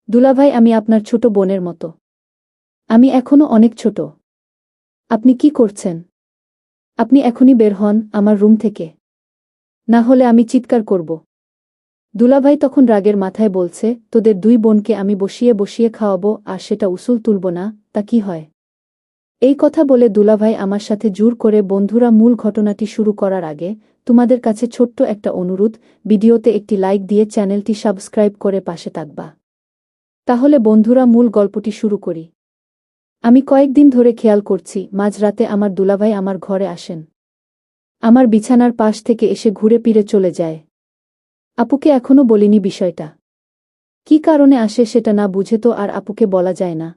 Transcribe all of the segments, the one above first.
দুলাভাই, আমি আপনার ছোট বোনের মতো। আমি এখনো অনেক ছোট। আপনি কি করছেন? আপনি এখনই বের হন আমার রুম থেকে। না হলে আমি চিৎকার করব। দুলাভাই তখন রাগের মাথায় বলছে, তোদের দুই বোনকে আমি বসিয়ে বসিয়ে খাওয়াবো আর সেটা উসুল তুলব না, তা কি হয়? এই কথা বলে দুলাভাই আমার সাথে জোর করে। বন্ধুরা, মূল ঘটনাটি শুরু করার আগে তোমাদের কাছে ছোট্ট একটা অনুরোধ, ভিডিওতে একটি লাইক দিয়ে চ্যানেলটি সাবস্ক্রাইব করে পাশে থাকবা। তাহলে বন্ধুরা, মূল গল্পটি শুরু করি। আমি কয়েকদিন ধরে খেয়াল করছি, মাঝরাতে আমার দুলাভাই আমার ঘরে আসেন। আমার বিছানার পাশ থেকে এসে ঘুরে ফিরে চলে যায়। আপুকে এখনো বলিনি বিষয়টা। কি কারণে আসে সেটা না বুঝে তো আর আপুকে বলা যায় না।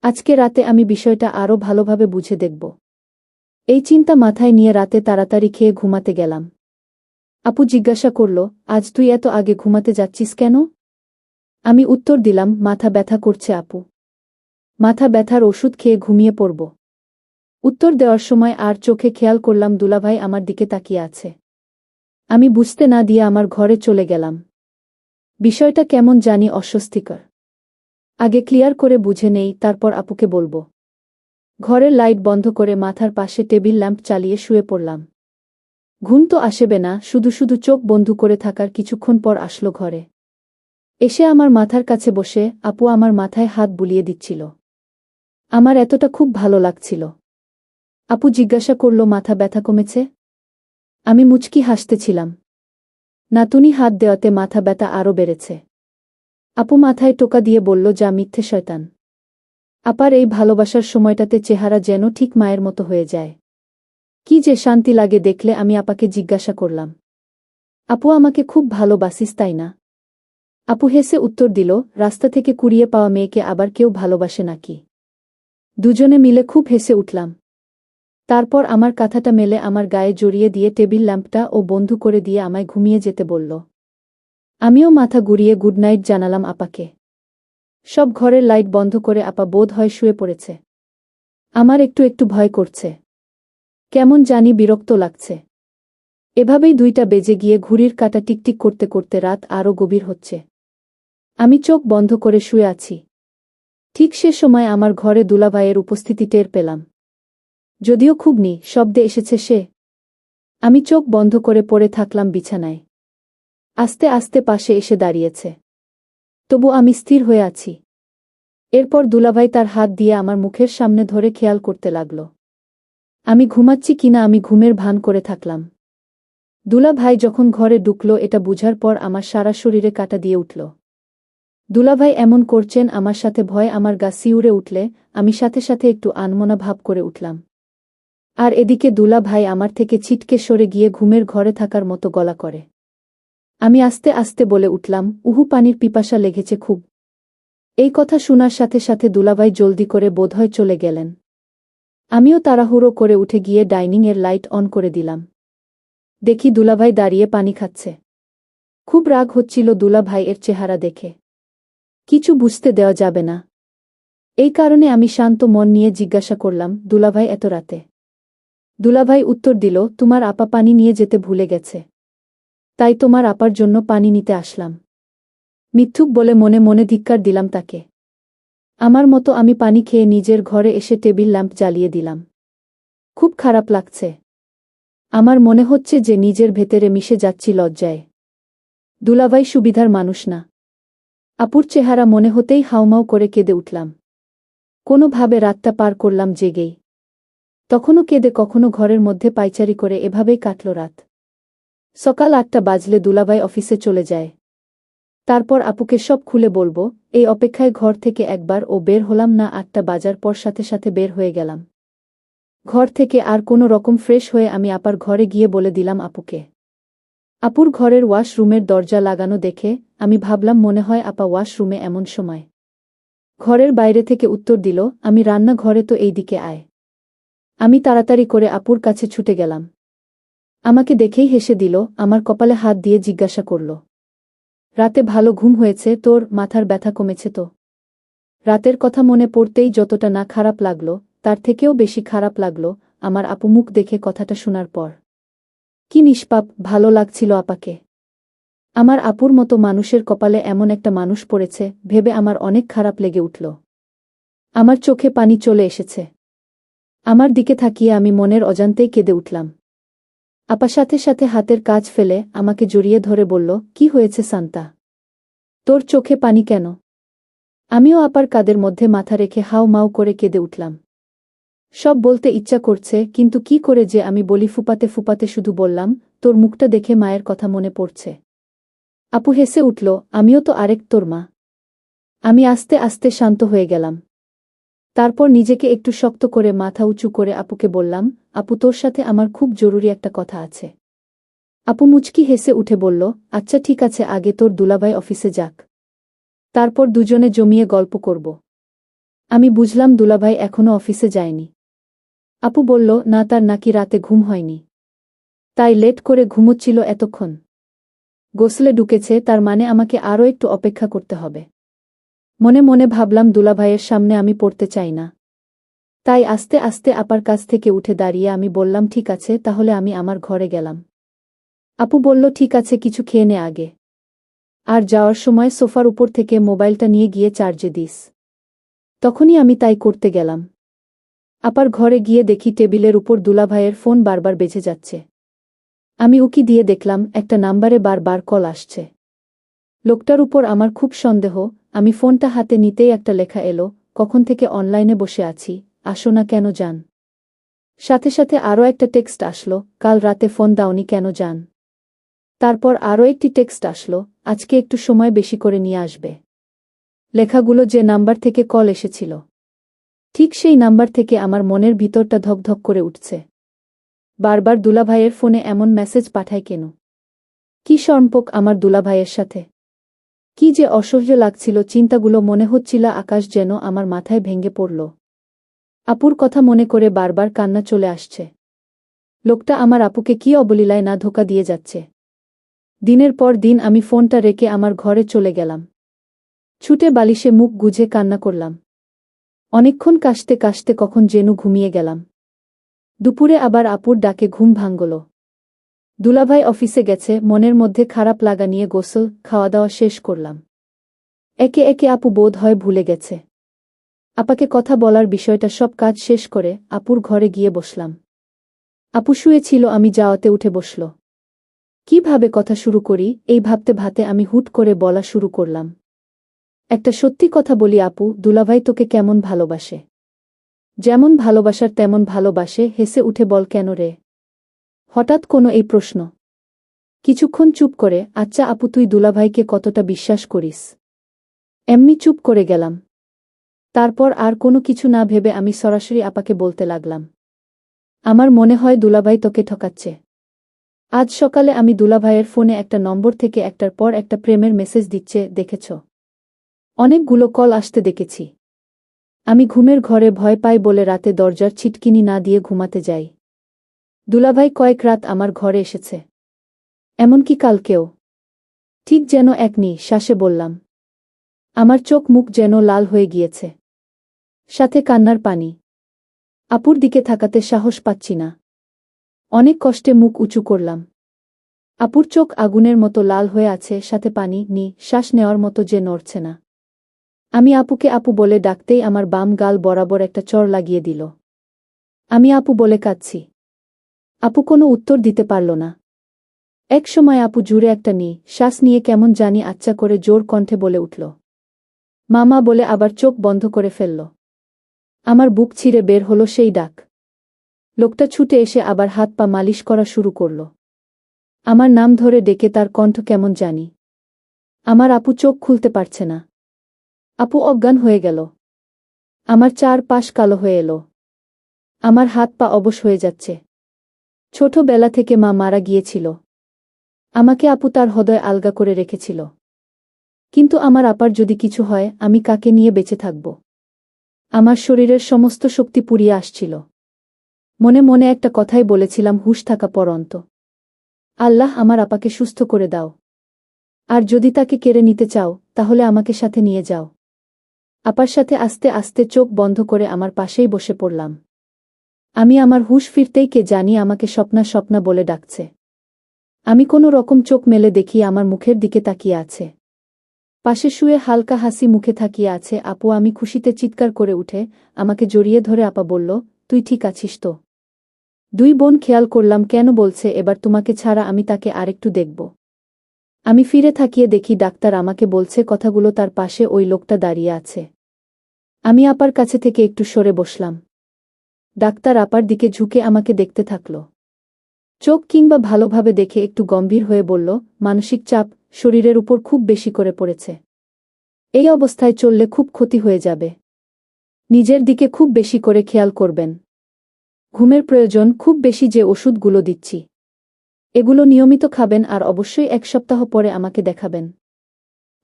আজকে রাতে আমি বিষয়টা আরও ভালোভাবে বুঝে দেখব। এই চিন্তা মাথায় নিয়ে রাতে তাড়াতাড়ি খেয়ে ঘুমাতে গেলাম। আপু জিজ্ঞাসা করল, আজ তুই এত আগে ঘুমাতে যাচ্ছিস কেন? আমি উত্তর দিলাম, মাথা ব্যথা করছে আপু। মাথা ব্যথার ওষুধ খেয়ে ঘুমিয়ে পড়ব। উত্তর দেওয়ার সময় আর চোখে খেয়াল করলাম দুলাভাই আমার দিকে তাকিয়ে আছে। আমি বুঝতে না দিয়ে আমার ঘরে চলে গেলাম। বিষয়টা কেমন জানি অস্বস্তিকর। আগে ক্লিয়ার করে বুঝে নেই, তারপর আপুকে বলবো। ঘরের লাইট বন্ধ করে মাথার পাশে টেবিল ল্যাম্প চালিয়ে শুয়ে পড়লাম। ঘুম তো আসবে না, শুধু শুধু চোখ বন্ধ করে থাকার কিছুক্ষণ পর আসলো ঘরে। এসে আমার মাথার কাছে বসে আপু আমার মাথায় হাত বুলিয়ে দিচ্ছিল। আমার এতটা খুব ভালো লাগছিল। আপু জিজ্ঞাসা করল, মাথা ব্যথা কমেছে? আমি মুচকি হাসতেছিলাম। নাতুনি হাত দেওয়াতে মাথা ব্যথা আরও বেড়েছে। আপু মাথায় টোকা দিয়ে বলল, যা মিথ্যে শয়তান। আপার এই ভালোবাসার সময়টাতে চেহারা যেন ঠিক মায়ের মতো হয়ে যায়। কি যে শান্তি লাগে দেখলে। আমি আপাকে জিজ্ঞাসা করলাম, আপু আমাকে খুব ভালোবাসিস তাই না? আপু হেসে উত্তর দিল, রাস্তা থেকে কুড়িয়ে পাওয়া মেয়েকে আবার কেউ ভালোবাসে নাকি? দুজনে মিলে খুব হেসে উঠলাম। তারপর আমার কাঁথাটা মেলে আমার গায়ে জড়িয়ে দিয়ে টেবিল ল্যাম্পটা ও বন্ধ করে দিয়ে আমায় ঘুমিয়ে যেতে বলল। আমিও মাথা ঘুরিয়ে গুড নাইট জানালাম আপাকে। সব ঘরের লাইট বন্ধ করে আপা বোধ হয় শুয়ে পড়েছে। আমার একটু একটু ভয় করছে। কেমন জানি বিরক্ত লাগছে। এভাবেই 2টা বেজে গিয়ে ঘড়ির কাঁটা টিকটিক করতে করতে রাত আরও গভীর হচ্ছে। আমি চোখ বন্ধ করে শুয়ে আছি। ঠিক সে সময় আমার ঘরে দুলাভাইয়ের উপস্থিতি টের পেলাম। যদিও খুব শব্দে এসেছে সে। আমি চোখ বন্ধ করে পড়ে থাকলাম বিছানায়। আস্তে আস্তে পাশে এসে দাঁড়িয়েছে। তবু আমি স্থির হয়ে আছি। এরপর দুলাভাই তার হাত দিয়ে আমার মুখের সামনে ধরে খেয়াল করতে লাগল। আমি ঘুমাচ্ছি কিনা আমি ঘুমের ভান করে থাকলাম। দুলাভাই যখন ঘরে ঢুকল এটা বুঝার পর আমার সারা শরীরে কাঁটা দিয়ে উঠল। দুলাভাই এমন করছেন আমার সাথে ভয় আমার গা শিউরে উঠলে আমি সাথে সাথে একটু আনমনা ভাব করে উঠলাম। আর এদিকে দুলাভাই আমার থেকে ছিটকে সরে গিয়ে ঘুমের ঘরে থাকার মতো গলা করে। আমি আস্তে আস্তে বলে উঠলাম, উহু, পানির পিপাসা লেগেছে খুব। এই কথা শোনার সাথে সাথে দুলাভাই জলদি করে বোধহয় চলে গেলেন। আমিও তাড়াহুড়ো করে উঠে গিয়ে ডাইনিংয়ের লাইট অন করে দিলাম। দেখি দুলাভাই দাঁড়িয়ে পানি খাচ্ছে। খুব রাগ হচ্ছিল দুলাভাই এর চেহারা দেখে। কিছু বুঝতে দেওয়া যাবে না। এই কারণে আমি শান্ত মন নিয়ে জিজ্ঞাসা করলাম, দুলাভাই এত রাতে? দুলাভাই উত্তর দিল, তোমার আপা পানি নিয়ে যেতে ভুলে গেছে। তাই তোমার আপার জন্য পানি নিতে আসলাম। মিথ্যুক বলে মনে মনে ধিক্কার দিলাম তাকে। আমার মতো আমি পানি খেয়ে নিজের ঘরে এসে টেবিল ল্যাম্প জ্বালিয়ে দিলাম। খুব খারাপ লাগছে। আমার মনে হচ্ছে যে নিজের ভেতরে মিশে যাচ্ছি লজ্জায়। দুলাভাই সুবিধার মানুষ না। আপুর চেহারা মনে হতেই হাউমাউ করে কেঁদে উঠলাম। কোনোভাবে রাতটা পার করলাম জেগেই। তখনও কেঁদে কখনো ঘরের মধ্যে পায়চারি করে এভাবেই কাটল রাত। সকাল 8টা বাজলে দুলাভাই অফিসে চলে যায়। তারপর আপুকে সব খুলে বলবো, এই অপেক্ষায় ঘর থেকে একবার ও বের হলাম না। 8টা বাজার পর সাথে সাথে বের হয়ে গেলাম ঘর থেকে। আর কোনো রকম ফ্রেশ হয়ে আমি আপার ঘরে গিয়ে বলে দিলাম আপুকে। আপুর ঘরের ওয়াশরুমের দরজা লাগানো দেখে আমি ভাবলাম মনে হয় আপা ওয়াশরুমে এমন সময়। ঘরের বাইরে থেকে উত্তর দিল, আমি রান্না ঘরে, তো এই দিকে আয়। আমি তাড়াতাড়ি করে আপুর কাছে ছুটে গেলাম। আমাকে দেখেই হেসে দিল, আমার কপালে হাত দিয়ে জিজ্ঞাসা করল, রাতে ভালো ঘুম হয়েছে তোর? মাথার ব্যথা কমেছে তো? রাতের কথা মনে পড়তেই যতটা না খারাপ লাগল তার থেকেও বেশি খারাপ লাগল আমার আপু মুখ দেখে কথাটা শোনার পর। কি নিষ্পাপ ভালো লাগছিল আপাকে। আমার আপুর মতো মানুষের কপালে এমন একটা মানুষ পড়েছে ভেবে আমার অনেক খারাপ লেগে উঠল। আমার চোখে পানি চলে এসেছে। আমার দিকে তাকিয়ে আমি মনের অজান্তেই কেঁদে উঠলাম। আপা সাথে সাথে হাতের কাজ ফেলে আমাকে জড়িয়ে ধরে বলল, কি হয়েছে সান্তা? তোর চোখে পানি কেন? আমিও আপার কাঁধের মধ্যে মাথা রেখে হাউ মাউ করে কেঁদে উঠলাম। সব বলতে ইচ্ছা করছে, কিন্তু কি করে যে আমি বলি ফুপাতে ফুপাতে শুধু বললাম, তোর মুখটা দেখে মায়ের কথা মনে পড়ছে। আপু হেসে উঠল, আমিও তো আরেক তোর মা। আমি আস্তে আস্তে শান্ত হয়ে গেলাম। তারপর নিজেকে একটু শক্ত করে মাথা উঁচু করে আপুকে বললাম, আপু তোর সাথে আমার খুব জরুরি একটা কথা আছে। আপু মুচকি হেসে উঠে বলল, আচ্ছা ঠিক আছে, আগে তোর দুলাভাই অফিসে যাক, তারপর দুজনে জমিয়ে গল্প করব। আমি বুঝলাম দুলাভাই এখনো অফিসে যায়নি। আপু বলল, না, তার নাকি রাতে ঘুম হয়নি, তাই লেট করে ঘুমোচ্ছিল এতক্ষণ। গোসলে ঢুকেছে, তার মানে আমাকে আরও একটু অপেক্ষা করতে হবে। মনে মনে ভাবলাম দুলাভাইয়ের সামনে আমি পড়তে চাই না। তাই আস্তে আস্তে আপার কাছ থেকে উঠে দাঁড়িয়ে আমি বললাম, ঠিক আছে, তাহলে আমি আমার ঘরে গেলাম। আপু বলল, ঠিক আছে, কিছু খেয়ে নে আগে। আর যাওয়ার সময় সোফার উপর থেকে মোবাইলটা নিয়ে গিয়ে চার্জে দিস। তখনই আমি তাই করতে গেলাম। আপার ঘরে গিয়ে দেখি টেবিলের উপর দুলাভাইয়ের ফোন বারবার বেজে যাচ্ছে। আমি উকি দিয়ে দেখলাম একটা নাম্বারে বারবার কল আসছে। লোকটার উপর আমার খুব সন্দেহ। আমি ফোনটা হাতে নিতেই একটা লেখা এলো, কখন থেকে অনলাইনে বসে আছি, আসো না কেন জান। সাথে সাথে আরও একটা টেক্সট আসলো, কাল রাতে ফোন দাওনি কেন জান। তারপর আরও একটি টেক্সট আসলো, আজকে একটু সময় বেশি করে নিয়ে আসবে। লেখাগুলো যে নাম্বার থেকে কল এসেছিল, ঠিক সেই নাম্বার থেকে আমার মনের ভিতরটা ধকধক করে উঠছে। বারবার দুলাভাইয়ের ফোনে এমন মেসেজ পাঠায় কেন? কি সম্পর্ক আমার দুলাভাইয়ের সাথে? কি যে অসহ্য লাগছিল চিন্তাগুলো, মনে হচ্ছিল আকাশ যেন আমার মাথায় ভেঙে পড়ল। আপুর কথা মনে করে বারবার কান্না চলে আসছে। লোকটা আমার আপুকে কি অবলীলায় না ধোঁকা দিয়ে যাচ্ছে। দিনের পর দিন আমি ফোনটা রেখে আমার ঘরে চলে গেলাম। ছুটে বালিশে মুখ গুজে কান্না করলাম। অনেকক্ষণ কাশতে কাশতে কখন যেন ঘুমিয়ে গেলাম। দুপুরে আবার আপুর ডাকে ঘুম ভাঙল। দুলাভাই অফিসে গেছে, মনের মধ্যে খারাপ লাগা নিয়ে গোসল খাওয়া দাওয়া শেষ করলাম। একে একে আপু বোধ হয় ভুলে গেছে। আপাকে কথা বলার বিষয়টা সব কাজ শেষ করে আপুর ঘরে গিয়ে বসলাম। আপু শুয়েছিল, আমি যাওয়াতে উঠে বসল। কিভাবে কথা শুরু করি এই ভাবতে ভাবতে আমি হুট করে বলা শুরু করলাম, একটা সত্যি কথা বলি আপু, দুলাভাই তোকে কেমন ভালোবাসে। যেমন ভালোবাসার তেমন ভালোবাসে। হেসে উঠে বল, কেন রে? হঠাৎ কোনো এই প্রশ্ন। কিছুক্ষণ চুপ করে, আচ্ছা আপু, তুই দুলাভাইকে কতটা বিশ্বাস করিস? এমনি চুপ করে গেলাম। তারপর আর কোনো কিছু না ভেবে আমি সরাসরি আপাকে বলতে লাগলাম, আমার মনে হয় দুলাভাই তোকে ঠকাচ্ছে। আজ সকালে আমি দুলাভাইয়ের ফোনে একটা নম্বর থেকে একটার পর একটা প্রেমের মেসেজ দিচ্ছে, দেখেছ? অনেকগুলো কল আসতে দেখেছি। আমি ঘুমের ঘরে ভয় পাই বলে রাতে দরজার ছিটকিনি না দিয়ে ঘুমাতে যাই। দুলাভাই কয়েক রাত আমার ঘরে এসেছে, এমনকি কালকেও। ঠিক যেন এক শ্বাসে বললাম। আমার চোখ মুখ যেন লাল হয়ে গিয়েছে, সাথে কান্নার পানি। আপুর দিকে তাকাতে সাহস পাচ্ছি না। অনেক কষ্টে মুখ উঁচু করলাম। আপুর চোখ আগুনের মতো লাল হয়ে আছে, সাথে পানি শ্বাস নেওয়ার মতো যে নড়ছে না। আমি আপুকে আপু বলে ডাকতেই আমার বাম গাল বরাবর একটা চড় লাগিয়ে দিল। আমি আপু বলে কাঁদছি। আপু কোনো উত্তর দিতে পারল না। এক সময় আপু জুড়ে একটা শ্বাস নিয়ে কেমন জানি আচ্ছা করে জোর কণ্ঠে বলে উঠল, মামা, বলে আবার চোখ বন্ধ করে ফেলল। আমার বুক ছিঁড়ে বের হলো সেই ডাক। লোকটা ছুটে এসে আবার হাত পা মালিশ করা শুরু করল। আমার নাম ধরে ডেকে তার কণ্ঠ কেমন জানি। আমার আপু চোখ খুলতে পারছে না। আপু অজ্ঞান হয়ে গেল। আমার চারপাশ কালো হয়ে এলো। আমার হাত পা অবশ হয়ে যাচ্ছে। ছোটবেলা থেকে মা মারা গিয়েছিল। আমাকে আপু তার হৃদয় আলগা করে রেখেছিল। কিন্তু আমার আপার যদি কিছু হয়, আমি কাকে নিয়ে বেঁচে থাকব? আমার শরীরের সমস্ত শক্তি পুড়িয়ে আসছিল। মনে মনে একটা কথাই বলেছিলাম, হুঁশ থাকা পরন্ত। আল্লাহ, আমার আপাকে সুস্থ করে দাও। আর যদি তাকে কেড়ে নিতে চাও, তাহলে আমাকে সাথে নিয়ে যাও। আপার সাথে আস্তে আস্তে চোখ বন্ধ করে আমার পাশেই বসে পড়লাম। আমি আমার হুঁশ ফিরতেই কে জানি আমাকে স্বপ্না স্বপ্না বলে ডাকছে। আমি কোনো রকম চোখ মেলে দেখি আমার মুখের দিকে তাকিয়ে আছে। পাশে শুয়ে হালকা হাসি মুখে তাকিয়ে আছে আপু। আমি খুশিতে চিৎকার করে উঠে আমাকে জড়িয়ে ধরে আপা বলল, তুই ঠিক আছিস তো? দুই বোন খেয়াল করলাম কেন বলছে এবার তোমাকে ছাড়া আমি তাকে আরেকটু দেখব। আমি ফিরে তাকিয়ে দেখি ডাক্তার আমাকে বলছে কথাগুলো, তার পাশে ওই লোকটা দাঁড়িয়ে আছে। আমি আপার কাছে থেকে একটু সরে বসলাম। ডাক্তার আপার দিকে ঝুঁকে আমাকে দেখতে থাকল। চোখ কিংবা ভালোভাবে দেখে একটু গম্ভীর হয়ে বলল, মানসিক চাপ শরীরের উপর খুব বেশি করে পড়েছে। এই অবস্থায় চললে খুব ক্ষতি হয়ে যাবে। নিজের দিকে খুব বেশি করে খেয়াল করবেন। ঘুমের প্রয়োজন খুব বেশি, যে ওষুধগুলো দিচ্ছি এগুলো নিয়মিত খাবেন আর অবশ্যই 1 সপ্তাহ পরে আমাকে দেখাবেন।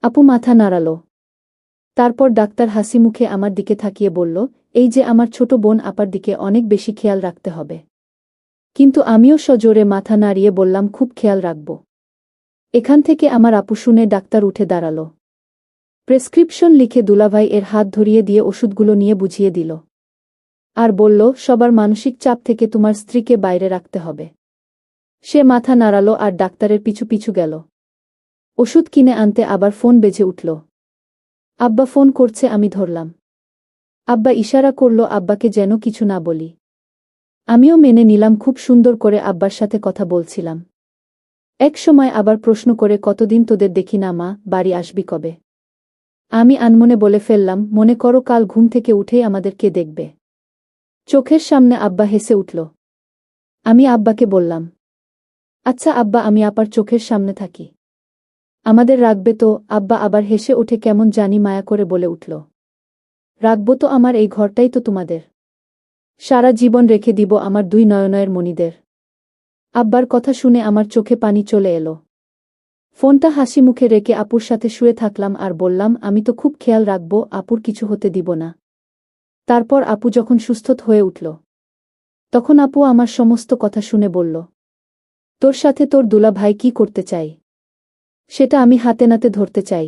আপু মাথা নাড়াল। তারপর ডাক্তার হাসি মুখে আমার দিকে তাকিয়ে বলল, এই যে আমার ছোট বোন আপার দিকে অনেক বেশি খেয়াল রাখতে হবে। কিন্তু আমিও সজোরে মাথা নাড়িয়ে বললাম, খুব খেয়াল রাখব। এখান থেকে আমার আপু শুনে ডাক্তার উঠে দাঁড়াল। প্রেসক্রিপশন লিখে দুলাভাই এর হাত ধরিয়ে দিয়ে ওষুধগুলো নিয়ে বুঝিয়ে দিল। আর বলল, সবার মানসিক চাপ থেকে তোমার স্ত্রীকে বাইরে রাখতে হবে। সে মাথা নাড়াল আর ডাক্তারের পিছু পিছু গেল। ওষুধ কিনে আনতে আবার ফোন বেজে উঠল। আব্বা ফোন করছে, আমি ধরলাম। আব্বা ইশারা করল আব্বাকে যেন কিছু না বলি। আমিও মেনে নিলাম। খুব সুন্দর করে আব্বার সাথে কথা বলছিলাম। এক সময় আবার প্রশ্ন করে, কতদিন তোদের দেখি না মা, বাড়ি আসবি কবে? আমি আনমনে বলে ফেললাম, মনে করো কাল ঘুম থেকে উঠেই আমাদের কে দেখবে? চোখের সামনে আব্বা হেসে উঠল। আমি আব্বাকে বললাম, আচ্ছা আব্বা, আমি আপার চোখের সামনে থাকি, আমাদের রাখবে তো? আব্বা আবার হেসে উঠে কেমন জানি মায়া করে বলে উঠল, রাখবো তো, আমার এই ঘরটাই তো তোমাদের। সারা জীবন রেখে দিব আমার 2 নয়নয়ের মণিদের। আব্বার কথা শুনে আমার চোখে পানি চলে এলো। ফোনটা হাসি মুখে রেখে আপুর সাথে শুয়ে থাকলাম আর বললাম, আমি তো খুব খেয়াল রাখব, আপুর কিছু হতে দিব না। তারপর আপু যখন সুস্থ হয়ে উঠল, তখন আপু আমার সমস্ত কথা শুনে বলল, তোর সাথে তোর দুলাভাই কি করতে চাই সেটা আমি হাতে নাতে ধরতে চাই।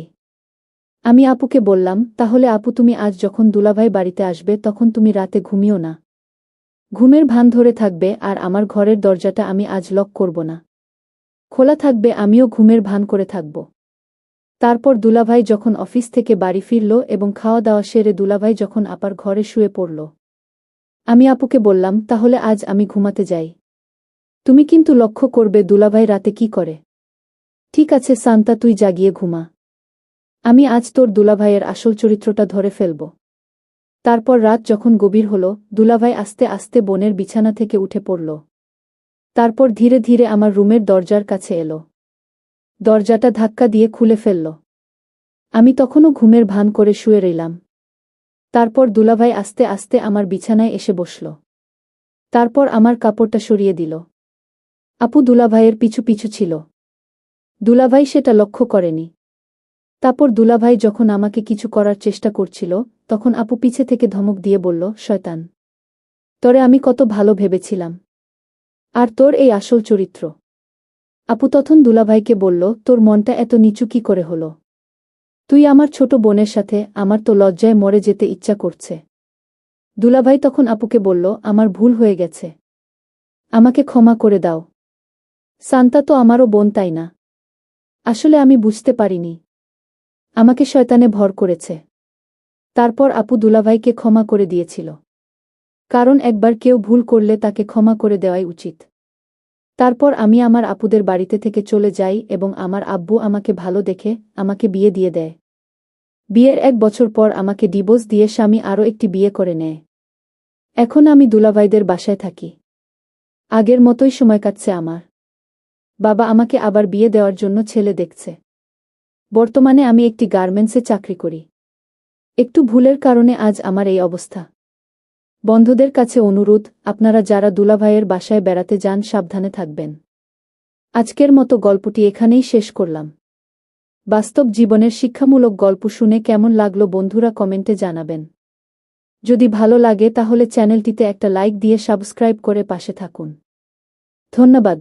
আমি আপুকে বললাম, তাহলে আপু তুমি আজ যখন দুলাভাই বাড়িতে আসবে তখন তুমি রাতে ঘুমিও না, ঘুমের ভান ধরে থাকবে, আর আমার ঘরের দরজাটা আমি আজ লক করব না, খোলা থাকবে, আমিও ঘুমের ভান করে থাকব। তারপর দুলাভাই যখন অফিস থেকে বাড়ি ফিরল এবং খাওয়া দাওয়া সেরে দুলাভাই যখন আপার ঘরে শুয়ে পড়ল, আমি আপুকে বললাম, তাহলে আজ আমি ঘুমাতে যাই, তুমি কিন্তু লক্ষ্য করবে দুলাভাই রাতে কি করে। ঠিক আছে সান্তা, তুই জাগিয়ে ঘুমা, আমি আজ তোর দুলাভাইয়ের আসল চরিত্রটা ধরে ফেলব। তারপর রাত যখন গভীর হল, দুলাভাই আস্তে আস্তে বোনের বিছানা থেকে উঠে পড়ল। তারপর ধীরে ধীরে আমার রুমের দরজার কাছে এলো। দরজাটা ধাক্কা দিয়ে খুলে ফেলল। আমি তখনও ঘুমের ভান করে শুয়ে রইলাম। তারপর দুলাভাই আস্তে আস্তে আমার বিছানায় এসে বসল। তারপর আমার কাপড়টা সরিয়ে দিল। আপু দুলাভাইয়ের পিছু পিছু ছিল। দুলাভাই সেটা লক্ষ্য করেনি। তারপর দুলাভাই যখন আমাকে কিছু করার চেষ্টা করছিল, তখন আপু পিছে থেকে ধমক দিয়ে বলল, শয়তান, তোরে আমি কত ভালো ভেবেছিলাম, আর তোর এই আসল চরিত্র। আপু তখন দুলাভাইকে বলল, তোর মনটা এত নিচু কি করে হলো? তুই আমার ছোট বোনের সাথে, আমার তো লজ্জায় মরে যেতে ইচ্ছা করছে। দুলাভাই তখন আপুকে বলল, আমার ভুল হয়ে গেছে, আমাকে ক্ষমা করে দাও। সান্তা তো আমারও বোন, তাই না? আসলে আমি বুঝতে পারিনি, আমাকে শয়তানে ভর করেছে। তারপর আপু দুলাভাইকে ক্ষমা করে দিয়েছিল, কারণ একবার কেউ ভুল করলে তাকে ক্ষমা করে দেওয়াই উচিত। তারপর আমি আমার আপুদের বাড়িতে থেকে চলে যাই এবং আমার আব্বু আমাকে ভালো দেখে আমাকে বিয়ে দিয়ে দেয়। বিয়ের 1 বছর পর আমাকে ডিভোর্স দিয়ে স্বামী আরও একটি বিয়ে করে নেয়। এখন আমি দুলাভাইদের বাসায় থাকি। আগের মতোই সময় কাটছে আমার। বাবা আমাকে আবার বিয়ে দেওয়ার জন্য ছেলে দেখছে। বর্তমানে আমি একটি গার্মেন্টসে চাকরি করি। একটু ভুলের কারণে আজ আমার এই অবস্থা। বন্ধুদের কাছে অনুরোধ, আপনারা যারা দুলাভাইয়ের বাসায় বেড়াতে যান সাবধানে থাকবেন। আজকের মতো গল্পটি এখানেই শেষ করলাম। বাস্তব জীবনের শিক্ষামূলক গল্প শুনে কেমন লাগলো বন্ধুরা কমেন্টে জানাবেন। যদি ভালো লাগে তাহলে চ্যানেলটিতে একটা লাইক দিয়ে সাবস্ক্রাইব করে পাশে থাকুন। ধন্যবাদ।